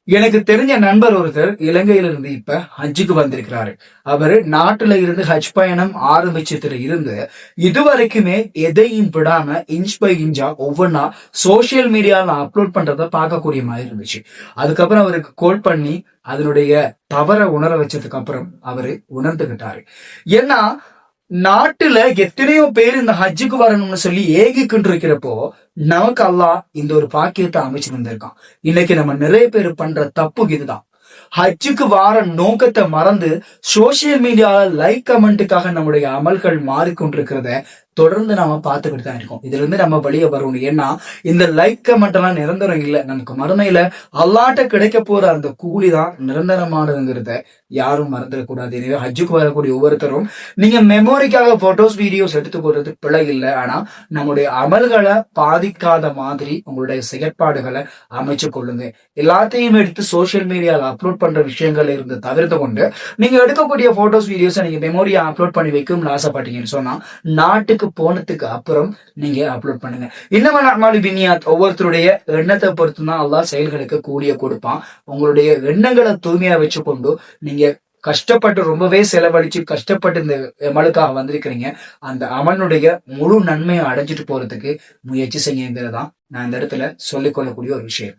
எனக்கு தெரிஞ்ச நண்பர் ஒருத்தர் இலங்கையிலிருந்து இப்ப ஹஜ்ஜுக்கு வந்திருக்கிறாரு. அவரு நாட்டுல இருந்து ஹஜ் பயணம் ஆரம்பிச்சதுல இருந்து இதுவரைக்குமே எதையும் விடாம இன்ச் பை இன்ச்சா ஒவ்வொன்னா சோசியல் மீடியால அப்லோட் பண்றத பார்க்கக்கூடிய மாதிரி இருந்துச்சு. அதுக்கப்புறம் அவருக்கு கால் பண்ணி அதனுடைய தவற உணர வச்சதுக்கு அப்புறம் அவரு உணர்ந்துகிட்டாரு. ஏன்னா நாட்டுல எத்தனையோ பேர் இந்த ஹஜ்ஜுக்கு வரணும்னு சொல்லி ஏகிக்கிட்டு இருக்கிறப்போ நமக்கு அல்லாஹ் இந்த ஒரு பாக்கியத்தை அமைச்சு வந்திருக்கான். இன்னைக்கு நம்ம நிறைய பேர் பண்ற தப்பு இதுதான். ஹஜ்ஜுக்கு வார நோக்கத்தை மறந்து சோசியல் மீடியால லைக் கமெண்ட்டுக்காக நம்முடைய அமல்கள் மாறிக்கொண்டிருக்கிறத தொடர்ந்து நாம பார்த்துக்கிட்டு தான் இருக்கோம். இதுல இருந்து நம்ம வெளியே வரணும். ஏன்னா இந்த லைக் கமெண்ட் எல்லாம் நிரந்தரம் இல்லை. நமக்கு மறுமையில அல்லாட்ட கிடைக்க போற அந்த கூலி தான் நிரந்தரமானதுங்கிறத யாரும் மறந்துடக்கூடாது. எனவே ஹஜ்ஜுக்கு வரக்கூடிய ஒவ்வொருத்தரும் நீங்க மெமோரிக்காக போட்டோஸ் வீடியோஸ் எடுத்துக்கொள்றது பிழை இல்லை. ஆனா நம்முடைய அமல்களை பாதிக்காத மாதிரி உங்களுடைய செயற்பாடுகளை அமைச்சு கொள்ளுங்க. எல்லாத்தையும் எடுத்து சோசியல் மீடியால அப்லோட் பண்ற விஷயங்கள்ல இருந்து தவிர்த்து கொண்டு நீங்க எடுக்கக்கூடிய போட்டோஸ் வீடியோஸை நீங்க மெமோரியா அப்லோட் பண்ணி வைக்கணும்னு ஆசைப்பட்டீங்கன்னு சொன்னா நாட்டுக்கு போனதுக்கு அப்புறம் நீங்க அப்லோட் பண்ணுங்க. இன்னும் பினியாத் ஒவ்வொருத்தருடைய எண்ணத்தை பொறுத்து தான் அல்லாஹ் செயல்களுக்கு கூடிய கொடுப்பான். உங்களுடைய எண்ணங்களை தூய்மையா வச்சுக்கொண்டு நீங்க கஷ்டப்பட்டு ரொம்பவே செலவழிச்சு கஷ்டப்பட்டு இந்த அமலுக்காக வந்திருக்கிறீங்க. அந்த அமனுடைய முழு நன்மையை அடைஞ்சிட்டு போறதுக்கு முயற்சி செய்யுங்கிறதான் நான் இந்த இடத்துல சொல்லிக் கொள்ளக்கூடிய ஒரு விஷயம்.